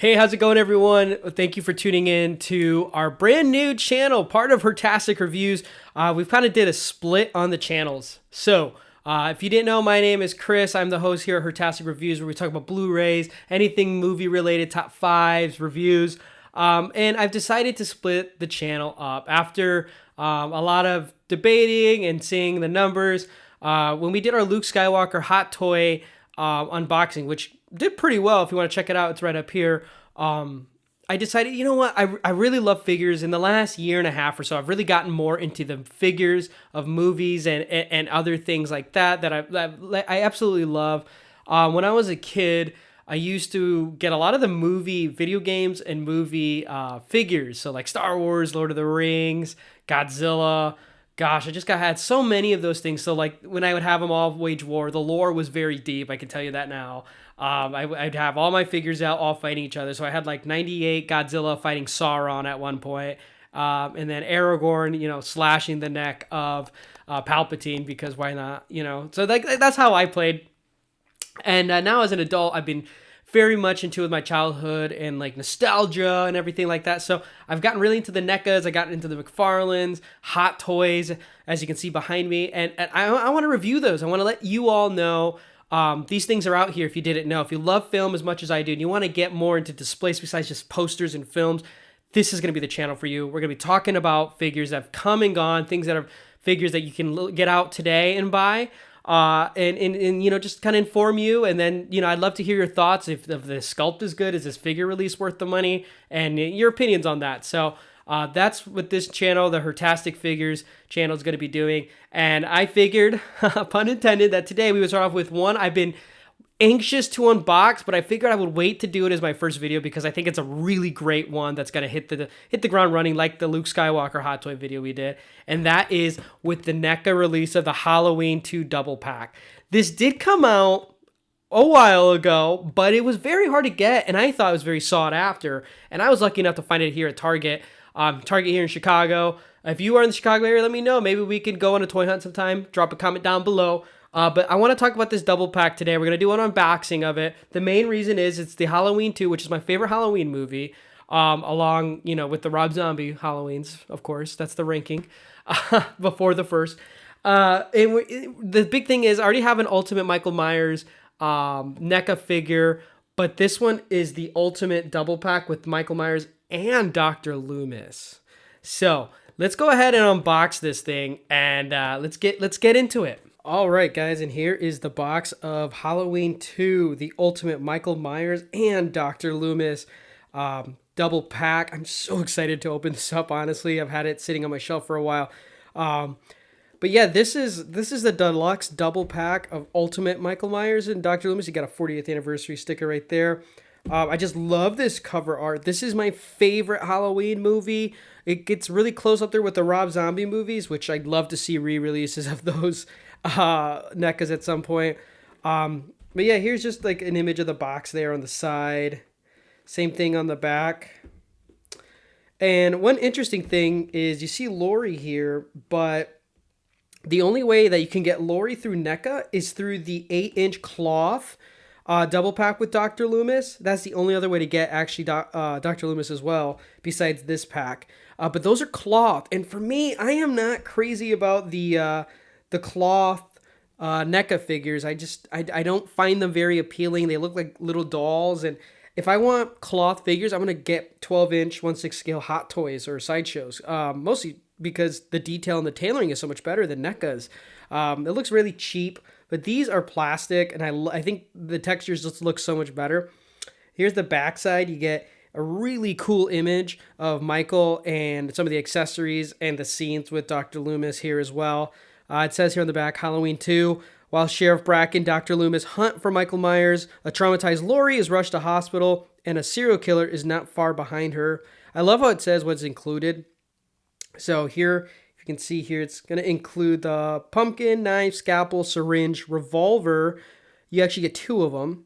Hey, how's it going, everyone? Thank you for tuning in to our brand new channel, part of Hurtastic Reviews. We've kind of did a split on the channels. So, if you didn't know, my name is Chris. I'm the host here at Hurtastic Reviews, where we talk about Blu-rays, anything movie-related, top fives, reviews. And I've decided to split the channel up after a lot of debating and seeing the numbers. When we did our Luke Skywalker hot toy unboxing, which did pretty well. If you want to check it out, it's right up here. I decided, you know what? I really love figures. In the last year and a half or so, I've really gotten more into the figures of movies and other things like that I absolutely love. When I was a kid, I used to get a lot of the movie video games and movie figures. So like Star Wars, Lord of the Rings, Godzilla. Gosh, I just had so many of those things. So like when I would have them all wage war, the lore was very deep. I can tell you that now. I'd have all my figures out, all fighting each other. So I had like 98 Godzilla fighting Sauron at one point, and then Aragorn, slashing the neck of Palpatine, because why not? So like that's how I played. And now as an adult, I've been very much into my childhood and like nostalgia and everything like that. So I've gotten really into the Necas. I got into the McFarlanes, Hot Toys, as you can see behind me. And I want to review those. I want to let you all know these things are out here if you didn't know. If you love film as much as I do and you want to get more into displays besides just posters and films, this is going to be the channel for you. We're going to be talking about figures that have come and gone, things that are figures that you can get out today and buy. And just kind of inform you. And then, I'd love to hear your thoughts. If the sculpt is good, is this figure release worth the money, and your opinions on that. So that's what this channel, the Hurtastic Figures channel, is going to be doing. And I figured, pun intended, that today we would start off with one I've been anxious to unbox, but I figured I would wait to do it as my first video because I think it's a really great one that's going to hit the ground running, like the Luke Skywalker hot toy video we did. And that is with the Neca release of the Halloween 2 double pack. This did come out a while ago, but it was very hard to get, and I thought it was very sought after. And I was lucky enough to find it here at Target. Target here in Chicago. If you are in the Chicago area, let me know. Maybe we could go on a toy hunt sometime. Drop a comment down below. But I want to talk about this double pack today. We're going to do an unboxing of it. The main reason is it's the Halloween 2, which is my favorite Halloween movie, along, with the Rob Zombie Halloweens, of course. That's the ranking before the first. The big thing is I already have an Ultimate Michael Myers NECA figure, but this one is the Ultimate double pack with Michael Myers and Dr. Loomis. So let's go ahead and unbox this thing, and let's get into it. All right, guys, and here is the box of Halloween 2, the Ultimate Michael Myers and Dr. Loomis double pack. I'm so excited to open this up, honestly. I've had it sitting on my shelf for a while. But yeah, this is the deluxe double pack of Ultimate Michael Myers and Dr. Loomis. You got a 40th anniversary sticker right there. I just love this cover art. This is my favorite Halloween movie. It gets really close up there with the Rob Zombie movies, which I'd love to see re-releases of those NECAs at some point. But yeah, here's just like an image of the box there on the side. Same thing on the back. And one interesting thing is you see Lori here, but the only way that you can get Lori through NECA is through the 8-inch cloth double pack with Dr. Loomis. That's the only other way to get actually Dr. Loomis as well, besides this pack. But those are cloth, and for me, I am not crazy about the cloth NECA figures. I don't find them very appealing. They look like little dolls, and if I want cloth figures, I'm gonna get 12-inch 1/6 scale Hot Toys or Sideshows. Mostly because the detail and the tailoring is so much better than NECA's. It looks really cheap, but these are plastic, and I think the textures just look so much better. Here's the backside. You get a really cool image of Michael and some of the accessories and the scenes with Dr. Loomis here as well. It says here on the back, Halloween 2, while Sheriff Bracken and Dr. Loomis hunt for Michael Myers, a traumatized Lori is rushed to hospital, and a serial killer is not far behind her. I love how it says what's included. So here, if you can see here, it's going to include the pumpkin, knife, scalpel, syringe, revolver. You actually get 2 of them.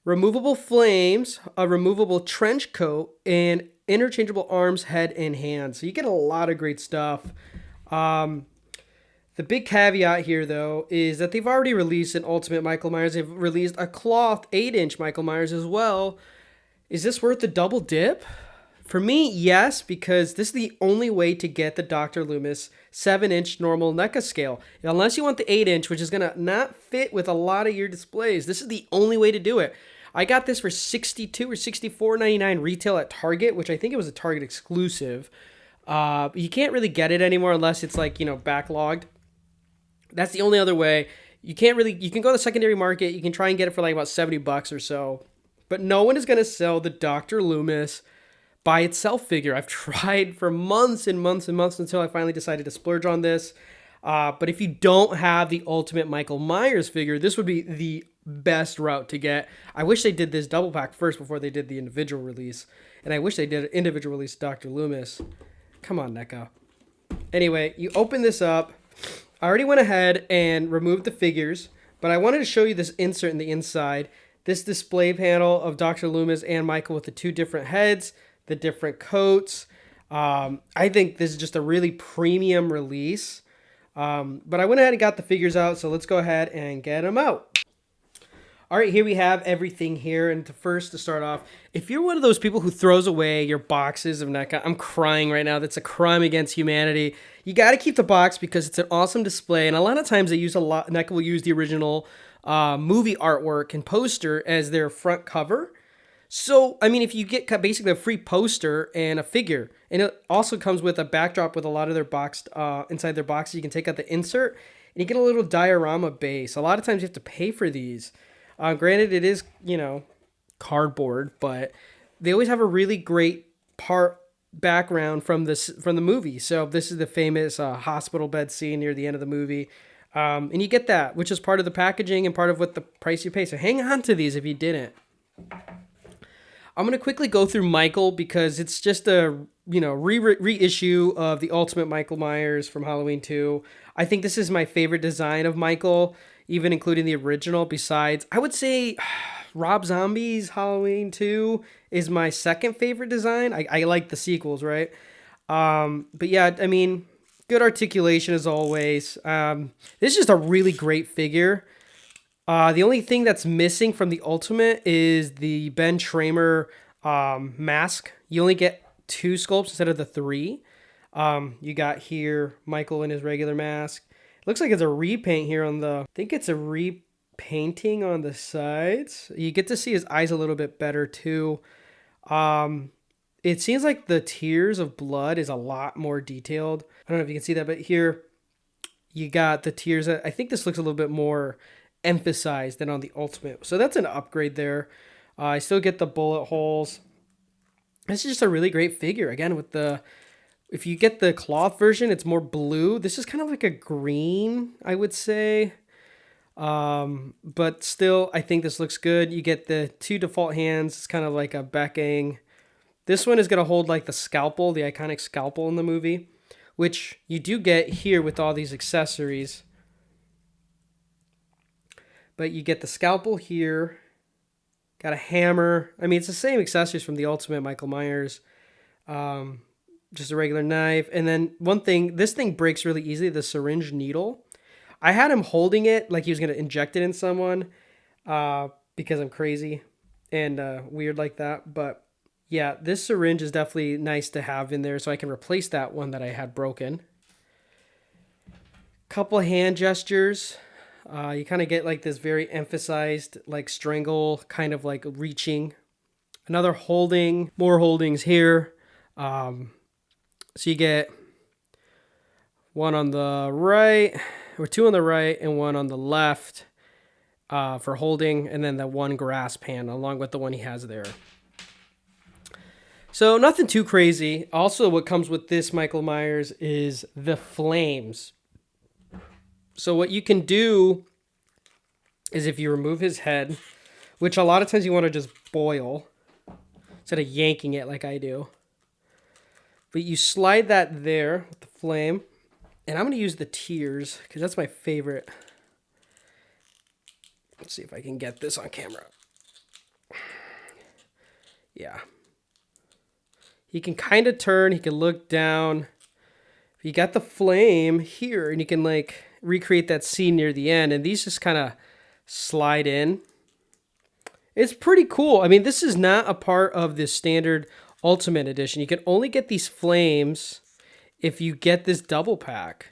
Removable flames, a removable trench coat, and interchangeable arms, head, and hands. So you get a lot of great stuff. The big caveat here, though, is that they've already released an Ultimate Michael Myers. They've released a cloth 8-inch Michael Myers as well. Is this worth the double dip? For me, yes, because this is the only way to get the Dr. Loomis 7-inch normal NECA scale. Unless you want the 8-inch, which is going to not fit with a lot of your displays. This is the only way to do it. I got this for $62 or $64.99 retail at Target, which I think it was a Target exclusive. You can't really get it anymore unless it's like, backlogged. That's the only other way. You can go to the secondary market. You can try and get it for like about $70 or so. But no one is going to sell the Dr. Loomis by itself figure. I've tried for months and months and months until I finally decided to splurge on this. But if you don't have the Ultimate Michael Myers figure, this would be the best route to get. I wish they did this double pack first before they did the individual release. And I wish they did an individual release Dr. Loomis. Come on, NECA. Anyway, you open this up. I already went ahead and removed the figures, but I wanted to show you this insert in the inside. This display panel of Dr. Loomis and Michael with the two different heads, the different coats. I think this is just a really premium release. But I went ahead and got the figures out, so let's go ahead and get them out. All right, here we have everything here. And to start off, if you're one of those people who throws away your boxes of NECA, I'm crying right now. That's a crime against humanity. You got to keep the box because it's an awesome display. And a lot of times NECA will use the original movie artwork and poster as their front cover. So, I mean, if you get basically a free poster and a figure, and it also comes with a backdrop with a lot of their boxed, inside their boxes, you can take out the insert, and you get a little diorama base. A lot of times you have to pay for these. Granted, it is, cardboard, but they always have a really great background from the movie. So this is the famous hospital bed scene near the end of the movie. And you get that, which is part of the packaging and part of what the price you pay. So hang on to these if you didn't. I'm going to quickly go through Michael because it's just a, reissue of the Ultimate Michael Myers from Halloween 2. I think this is my favorite design of Michael, even including the original. Besides, I would say Rob Zombie's Halloween 2 is my second favorite design. I like the sequels, right? But yeah, I mean, good articulation as always. This is just a really great figure. The only thing that's missing from the Ultimate is the Ben Tramer mask. You only get 2 sculpts instead of the 3. You got here Michael in his regular mask. It looks like it's a repaint here I think it's a repainting on the sides. You get to see his eyes a little bit better too. It seems like the tears of blood is a lot more detailed. I don't know if you can see that, but here you got the tears. I think this looks a little bit more emphasized than on the Ultimate. So that's an upgrade there. I still get the bullet holes. This is just a really great figure. Again, if you get the cloth version, it's more blue. This is kind of like a green, I would say. But still, I think this looks good. You get the 2 default hands. It's kind of like a Becking. This one is going to hold like the scalpel, the iconic scalpel in the movie, which you do get here with all these accessories. But you get the scalpel here. Got a hammer. I mean, it's the same accessories from the Ultimate Michael Myers. Just a regular knife. And then one thing, this thing breaks really easily, the syringe needle. I had him holding it like he was going to inject it in someone because I'm crazy and weird like that. But yeah, this syringe is definitely nice to have in there so I can replace that one that I had broken. Couple hand gestures. You kind of get like this very emphasized like strangle, kind of like reaching. Another holding, more holdings here. So you get one on the right, or 2 on the right and 1 on the left for holding, and then that 1 grasp hand along with the one he has there. So nothing too crazy. Also, what comes with this Michael Myers is the flames. So what you can do is if you remove his head, which a lot of times you want to just boil instead of yanking it like I do. But you slide that there with the flame. And I'm going to use the tears because that's my favorite. Let's see if I can get this on camera. Yeah. He can kind of turn. He can look down. You got the flame here and you can like recreate that scene near the end. And these just kind of slide in. It's pretty cool. I mean, this is not a part of the standard Ultimate Edition. You can only get these flames if you get this double pack.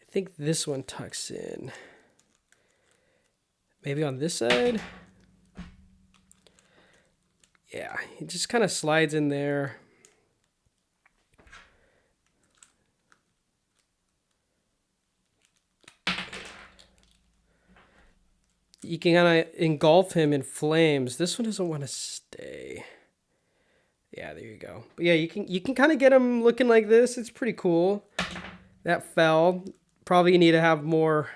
I think this one tucks in. Maybe on this side? Yeah, it just kind of slides in there. You can kind of engulf him in flames. This one doesn't want to stay. Yeah, there you go. But yeah, you can kind of get him looking like this. It's pretty cool. That fell. Probably need to have more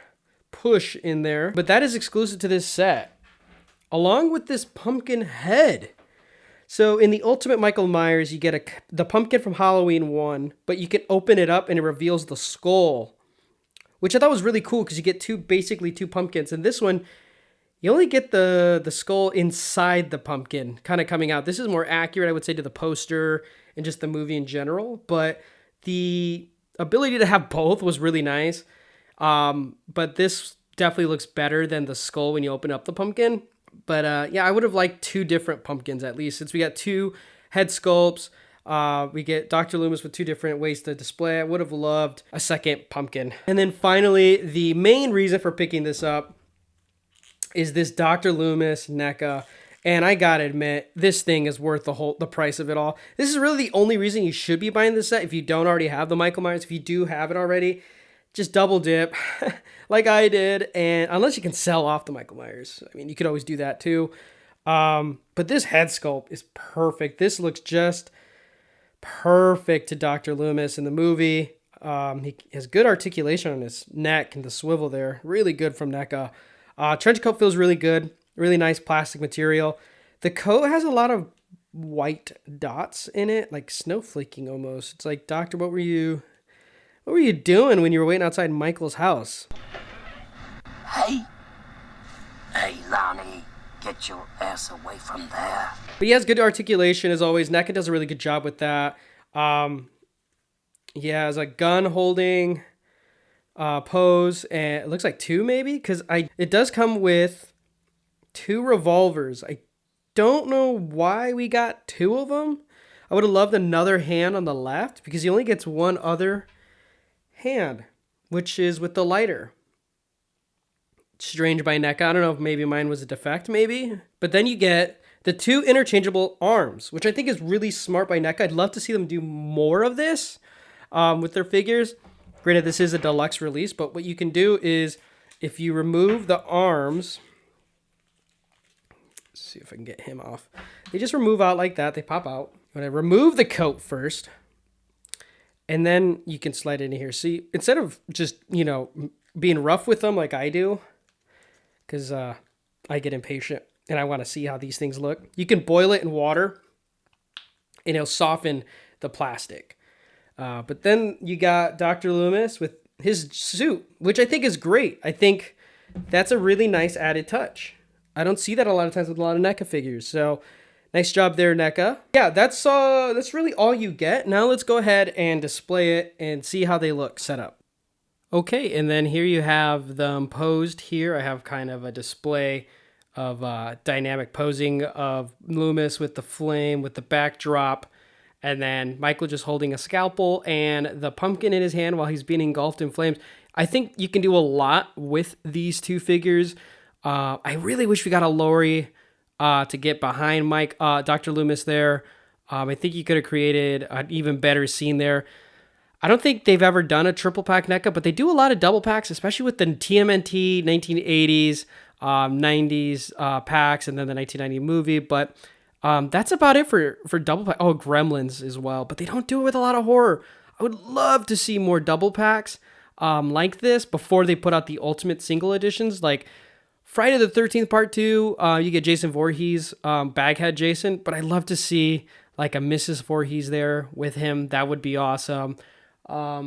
push in there. But that is exclusive to this set. Along with this pumpkin head. So in the Ultimate Michael Myers, you get the pumpkin from Halloween 1, but you can open it up and it reveals the skull, which I thought was really cool because you get basically two pumpkins. And this one, you only get the skull inside the pumpkin kind of coming out. This is more accurate, I would say, to the poster and just the movie in general. But the ability to have both was really nice. But this definitely looks better than the skull when you open up the pumpkin. But yeah, I would have liked two different pumpkins at least. Since we got two head sculpts, we get Dr. Loomis with two different ways to display. I would have loved a second pumpkin. And then finally, the main reason for picking this up is this Dr. Loomis Neca. And I gotta admit, this thing is worth the price of it all. This is really the only reason you should be buying this set if you don't already have the Michael Myers. If you do have it already, just double dip like I did. And unless you can sell off the Michael Myers, I mean, you could always do that too. But this head sculpt is perfect. This looks just perfect to Dr. Loomis in the movie. He has good articulation on his neck and the swivel there. Really good from Neca. Trench coat feels really good. Really nice plastic material. The coat has a lot of white dots in it, like snowflaking almost. It's like, Doctor, what were you doing when you were waiting outside Michael's house? Hey, Lonnie, get your ass away from there. But he has good articulation as always. Neca does a really good job with that. Yeah, it's a gun holding pose, and it looks like two maybe, because it does come with two revolvers. I don't know why we got two of them. I would have loved another hand on the left because he only gets one other hand, which is with the lighter. Strange by Neca. I don't know if maybe mine was a defect, maybe. But then you get the two interchangeable arms, which I think is really smart by Neca. I'd love to see them do more of this with their figures. Granted, this is a deluxe release, but what you can do is if you remove the arms, let's see if I can get him off. They just remove out like that. They pop out. When I remove the coat first, and then you can slide into here. See, instead of just, being rough with them like I do, because I get impatient and I want to see how these things look, you can boil it in water and it'll soften the plastic. But then you got Dr. Loomis with his suit, which I think is great. I think that's a really nice added touch. I don't see that a lot of times with a lot of Neca figures. So nice job there, Neca. Yeah, that's really all you get. Now let's go ahead and display it and see how they look set up. Okay, and then here you have them posed here. I have kind of a display of dynamic posing of Loomis with the flame, with the backdrop, and then Michael just holding a scalpel and the pumpkin in his hand while he's being engulfed in flames. I think you can do a lot with these two figures. I really wish we got a Laurie to get behind Dr. Loomis there. I think you could have created an even better scene there. I don't think they've ever done a triple pack NECA, but they do a lot of double packs, especially with the TMNT 1980s, 90s packs, and then the 1990 movie. But that's about it for double pack. Oh, Gremlins as well, but they don't do it with a lot of horror. I would love to see more double packs like this before they put out the ultimate single editions, like Friday the 13th Part 2. You get Jason Voorhees, Baghead Jason, but I'd love to see like a Mrs. Voorhees there with him. That would be awesome. I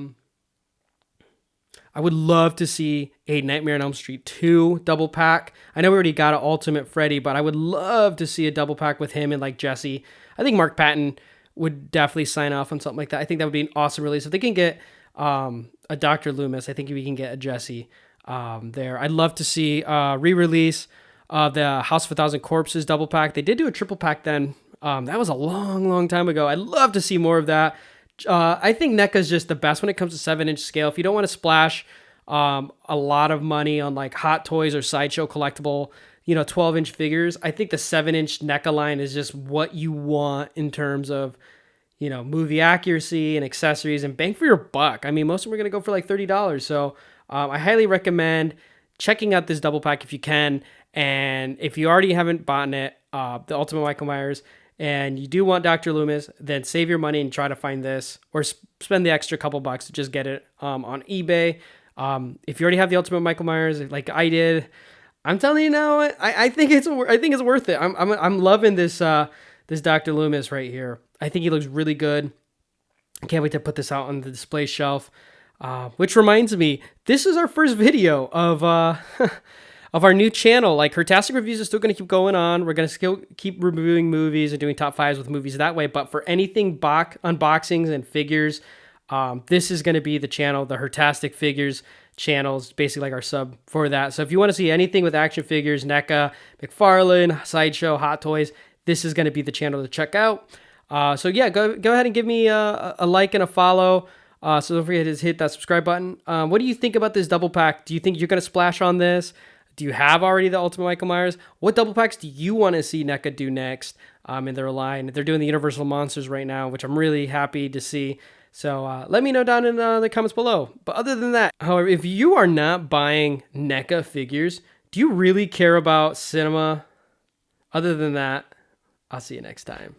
would love to see a Nightmare on Elm Street 2 double pack. I know we already got an Ultimate Freddy, but I would love to see a double pack with him and like Jesse. I think Mark Patton would definitely sign off on something like that. I think that would be an awesome release. If they can get a Dr. Loomis, I think we can get a Jesse there. I'd love to see re-release the House of a Thousand Corpses double pack. They did do a triple pack then. That was a long, long time ago. I'd love to see more of that. I think NECA is just the best when it comes to 7-inch scale. If you don't want to splash a lot of money on like Hot Toys or Sideshow collectible, 12-inch figures, I think the 7-inch NECA line is just what you want in terms of, movie accuracy and accessories and bang for your buck. I mean, most of them are going to go for like $30. So I highly recommend checking out this double pack if you can. And if you already haven't bought it, the Ultimate Michael Myers, and you do want Dr. Loomis, then save your money and try to find this, or spend the extra couple bucks to just get it on eBay. If you already have the Ultimate Michael Myers, like I did, I'm telling you now, I think it's worth it. I'm loving this this Dr. Loomis right here. I think he looks really good. I can't wait to put this out on the display shelf. Which reminds me, this is our first video of of our new channel. Like, Hurtastic Reviews is still going to keep going on. We're going to still keep reviewing movies and doing top 5s with movies that way. But for anything unboxings and figures, this is going to be the channel, the Hurtastic Figures channel is basically like our sub for that. So if you want to see anything with action figures, NECA, McFarlane, Sideshow, Hot Toys, this is going to be the channel to check out. So yeah, go ahead and give me a like and a follow. So don't forget to hit that subscribe button. What do you think about this double pack? Do you think you're going to splash on this? Do you have already the Ultimate Michael Myers? What double packs do you want to see NECA do next in their line? They're doing the Universal Monsters right now, which I'm really happy to see. So let me know down in the comments below. But other than that, however, if you are not buying NECA figures, do you really care about cinema? Other than that, I'll see you next time.